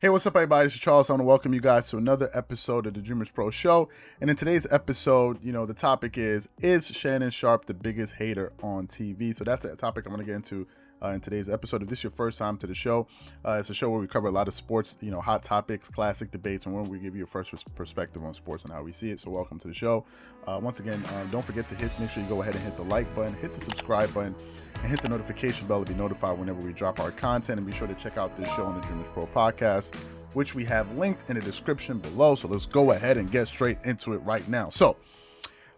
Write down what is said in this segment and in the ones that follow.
Hey, what's up, everybody? This is Charles. I want to welcome you guys to another episode of the Dreamerspro Show. And in today's episode, the topic is Shannon Sharpe the biggest hater on TV? So that's the topic I'm going to get into in today's episode. If this is your first time to the show, it's a show where we cover a lot of sports, hot topics, classic debates, and when we give you a first perspective on sports and how we see it. So welcome to the show. Once again, don't forget to make sure you go ahead and hit the like button, hit the subscribe button, and hit the notification bell to be notified whenever we drop our content. And be sure to check out this show on the Dreamerspro Podcast, which we have linked in the description below. So let's go ahead and get straight into it right now. So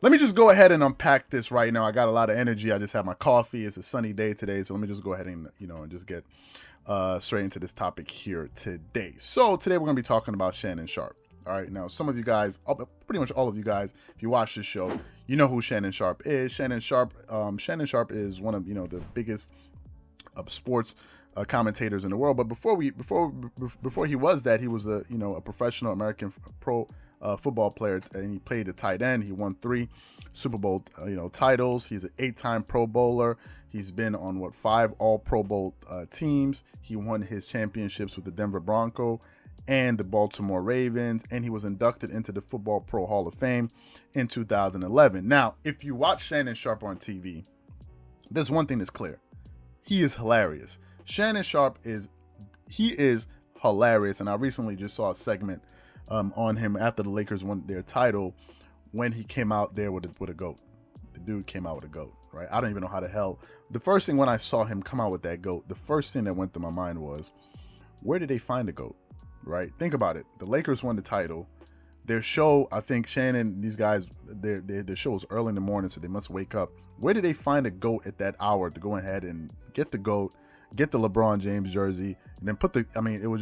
let me just go ahead and unpack this right now. I got a lot of energy. I just had my coffee. It's a sunny day today. So let me just go ahead and, and just get straight into this topic here today. So today we're going to be talking about Shannon Sharpe. All right. Now, some of you guys, pretty much all of you guys, if you watch this show, you know who Shannon Sharpe is. Shannon Sharpe is one of, the biggest sports commentators in the world. But before he was that, he was a professional American pro football player, and he played the tight end. He won 3 Super Bowl titles. He's an 8-time Pro Bowler. He's been on 5 All Pro Bowl teams. He won his championships with the Denver Broncos and the Baltimore Ravens, and he was inducted into the Football Pro Hall of Fame in 2011. Now, if you watch Shannon Sharpe on TV, there's one thing that's clear: he is hilarious. Shannon Sharpe is hilarious, and I recently just saw a segment on him after the Lakers won their title when he came out there with a goat. The dude came out with a goat, right? I don't even know how the hell. The first thing when I saw him come out with that goat, the first thing that went through my mind was, where did they find the goat, right? Think about it. The Lakers won the title. Their show, I think Shannon, these guys, their show was early in the morning, so they must wake up. Where did they find a goat at that hour to go ahead and get the goat, get the LeBron James jersey, and then it was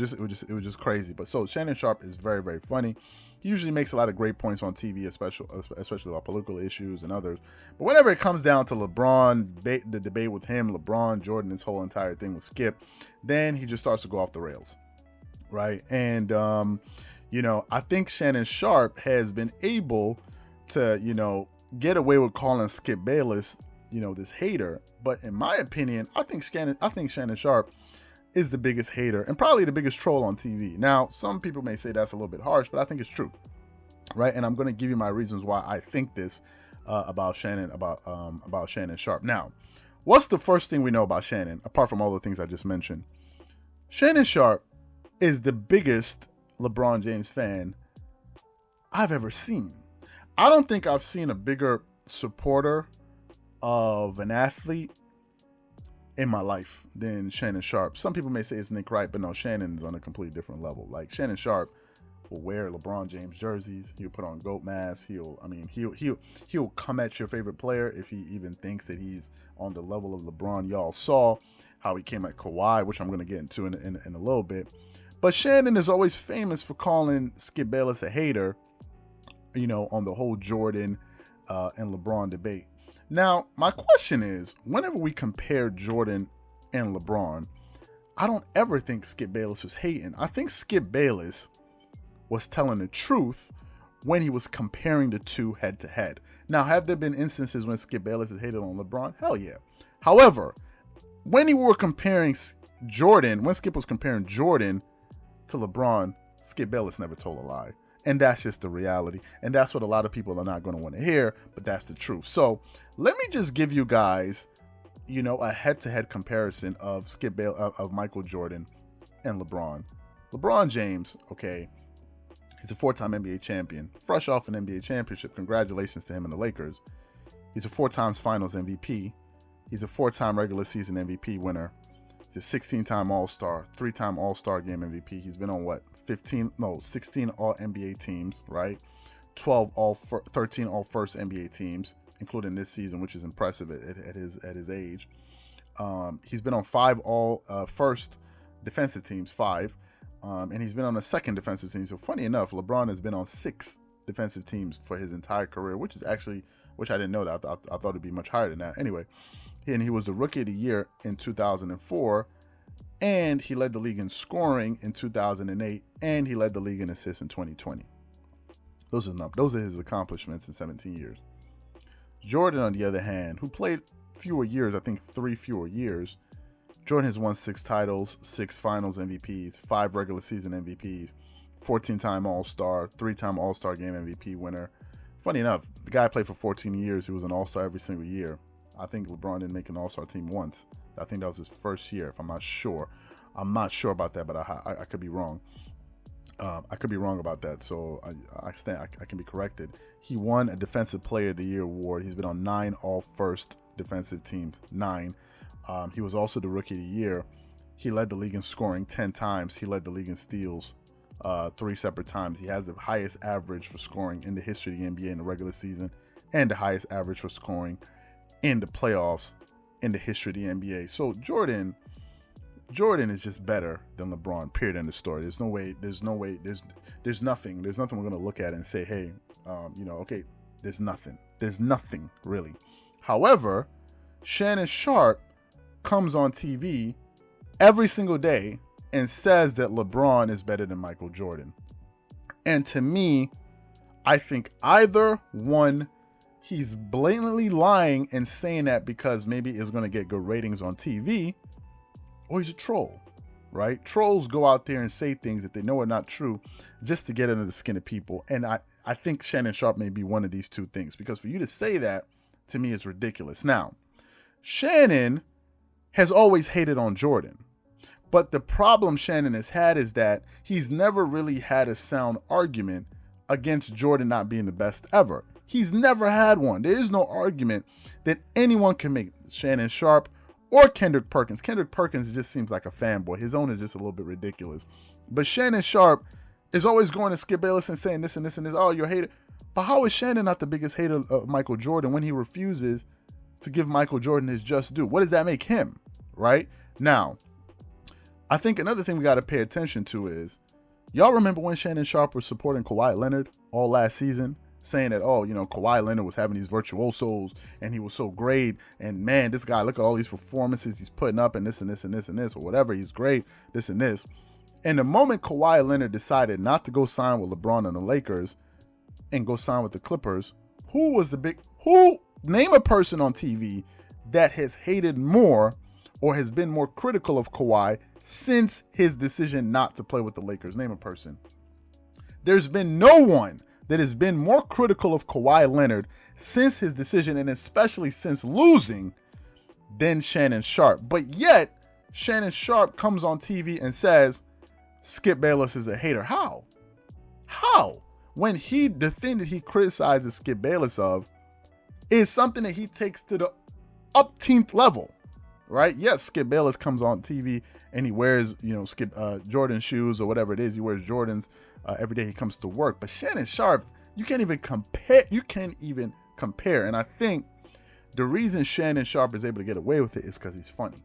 just crazy. But so Shannon Sharpe is very, very funny. He usually makes a lot of great points on TV, especially about political issues and others. But whenever it comes down to LeBron, the debate with him, LeBron, Jordan, this whole entire thing with Skip, then he just starts to go off the rails, right? And I think Shannon Sharpe has been able to get away with calling Skip Bayless this hater. But in my opinion, I think Shannon Sharpe is the biggest hater and probably the biggest troll on TV. Now, some people may say that's a little bit harsh, but I think it's true, right? And I'm going to give you my reasons why I think this about Shannon Sharpe. Now, what's the first thing we know about Shannon, apart from all the things I just mentioned? Shannon Sharpe is the biggest LeBron James fan I've ever seen. I don't think I've seen a bigger supporter of an athlete in my life than Shannon Sharpe. Some people may say it's Nick Wright, but no, Shannon's on a completely different level. Like, Shannon Sharpe will wear LeBron James jerseys. He'll put on goat masks. He'll come at your favorite player if he even thinks that he's on the level of LeBron. Y'all saw how he came at Kawhi, which I'm going to get into in a little bit. But Shannon is always famous for calling Skip Bayless a hater, on the whole Jordan and LeBron debate. Now, my question is, whenever we compare Jordan and LeBron, I don't ever think Skip Bayless was hating. I think Skip Bayless was telling the truth when he was comparing the two head to head. Now, have there been instances when Skip Bayless has hated on LeBron? Hell yeah. However, when Skip was comparing Jordan to LeBron, Skip Bayless never told a lie. And that's just the reality. And that's what a lot of people are not going to want to hear, but that's the truth. So let me just give you guys, a head-to-head comparison of of Michael Jordan and LeBron. LeBron James, okay, he's a 4-time NBA champion, fresh off an NBA championship. Congratulations to him and the Lakers. He's a 4-time Finals MVP. He's a 4-time regular season MVP winner. He's a 16-time All-Star, 3-time All-Star Game MVP. He's been on 16 All-NBA teams, right? 13 All-First NBA teams, including this season, which is impressive at his age. He's been on 5 All-First defensive teams, 5, and he's been on a second defensive team. So funny enough, LeBron has been on 6 defensive teams for his entire career, which I didn't know that. I thought it'd be much higher than that. Anyway. And he was the Rookie of the Year in 2004, and he led the league in scoring in 2008, and he led the league in assists in 2020. Those are his accomplishments in 17 years. Jordan, on the other hand, who played fewer years, I think 3 fewer years, Jordan has won 6 titles, 6 finals MVPs, 5 regular season MVPs, 14-time All-Star, 3-time All-Star Game MVP winner. Funny enough, the guy played for 14 years. He was an All-Star every single year. I think LeBron didn't make an All-Star team once. I think that was his first year, if I'm not sure. I'm not sure about that, but I could be wrong. I could be wrong about that, so I can be corrected. He won a Defensive Player of the Year award. He's been on 9 all-first defensive teams, 9. He was also the Rookie of the Year. He led the league in scoring 10 times. He led the league in steals 3 separate times. He has the highest average for scoring in the history of the NBA in the regular season, and the highest average for scoring in the playoffs in the history of the NBA. So Jordan is just better than LeBron, period, end of story. There's nothing we're going to look at and say, hey, okay, there's nothing really. However, Shannon Sharpe comes on TV every single day and says that LeBron is better than Michael Jordan. And to me, I think either one, he's blatantly lying and saying that because maybe it's going to get good ratings on TV, or he's a troll, right? Trolls go out there and say things that they know are not true just to get under the skin of people. And I think Shannon Sharpe may be one of these two things, because for you to say that, to me, is ridiculous. Now, Shannon has always hated on Jordan. But the problem Shannon has had is that he's never really had a sound argument against Jordan not being the best ever. He's never had one. There is no argument that anyone can make. Shannon Sharpe or Kendrick Perkins. Kendrick Perkins just seems like a fanboy. His own is just a little bit ridiculous. But Shannon Sharpe is always going to Skip Bayless and saying this and this and this. Oh, you're a hater. But how is Shannon not the biggest hater of Michael Jordan when he refuses to give Michael Jordan his just due? What does that make him, right? Now, I think another thing we got to pay attention to is, y'all remember when Shannon Sharpe was supporting Kawhi Leonard all last season, saying that, Kawhi Leonard was having these virtuosos and he was so great, and man, this guy, look at all these performances he's putting up and this and this and this and this, or whatever, he's great, this and this. And the moment Kawhi Leonard decided not to go sign with LeBron and the Lakers and go sign with the Clippers, name a person on TV that has hated more or has been more critical of Kawhi since his decision not to play with the Lakers? Name a person. There's been no one that has been more critical of Kawhi Leonard since his decision, and especially since losing, than Shannon Sharpe. But yet, Shannon Sharpe comes on TV and says Skip Bayless is a hater. How? When the thing that he criticizes Skip Bayless of is something that he takes to the upteenth level, right? Yes, Skip Bayless comes on TV and he wears, Jordan shoes or whatever it is. He wears Jordans every day he comes to work. But Shannon Sharpe, you can't even compare. And I think the reason Shannon Sharpe is able to get away with it is because he's funny,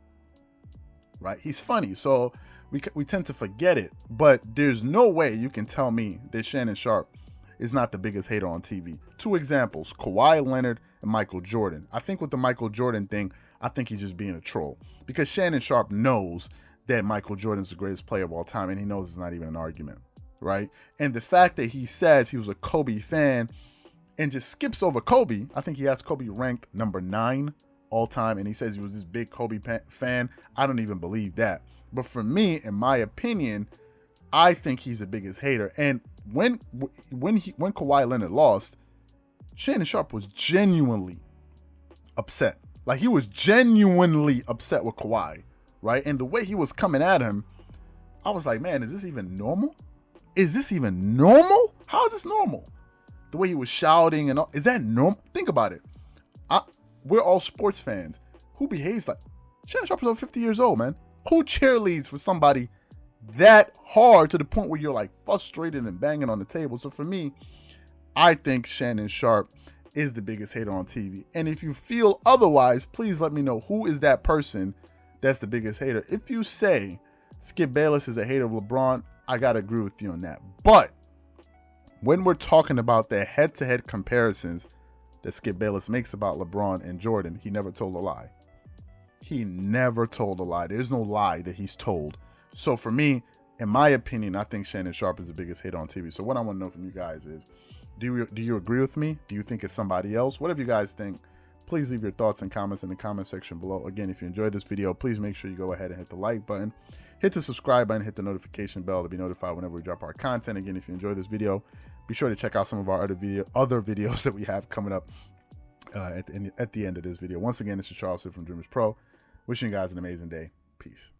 right? He's funny. So we tend to forget it. But there's no way you can tell me that Shannon Sharpe is not the biggest hater on TV. 2 examples, Kawhi Leonard and Michael Jordan. I think with the Michael Jordan thing, I think he's just being a troll, because Shannon Sharpe knows that Michael Jordan's the greatest player of all time, and he knows it's not even an argument, right? And the fact that he says he was a Kobe fan and just skips over Kobe, I think he has Kobe ranked number 9 all time, and he says he was this big Kobe fan. I don't even believe that. But for me, in my opinion, I think he's the biggest hater. And when Kawhi Leonard lost, Shannon Sharpe was genuinely upset. Like, he was genuinely upset with Kawhi, right? And the way he was coming at him, I was like, man, is this even normal? How is this normal? The way he was shouting and all, is that normal? Think about it. We're all sports fans. Who behaves like Shannon Sharpe is over 50 years old, man? Who cheerleads for somebody that hard to the point where you're like frustrated and banging on the table? So for me, I think Shannon Sharpe is the biggest hater on TV. And if you feel otherwise, please let me know who is that person that's the biggest hater. If you say Skip Bayless is a hater of LeBron, I gotta agree with you on that. But when we're talking about the head-to-head comparisons that Skip Bayless makes about LeBron and Jordan, he never told a lie. There's no lie that he's told. So for me, in my opinion, I think Shannon Sharpe is the biggest hater on TV. So what I want to know from you guys is, do you agree with me? Do you think it's somebody else? Whatever you guys think, Please leave your thoughts and comments in the comment section below. Again, if you enjoyed this video, please make sure you go ahead and hit the like button, hit the subscribe button, hit the notification bell to be notified whenever we drop our content. Again, if you enjoyed this video, be sure to check out some of our other videos that we have coming up at the end of this video. Once again, this is Charles from Dreamerspro, wishing you guys an amazing day. Peace.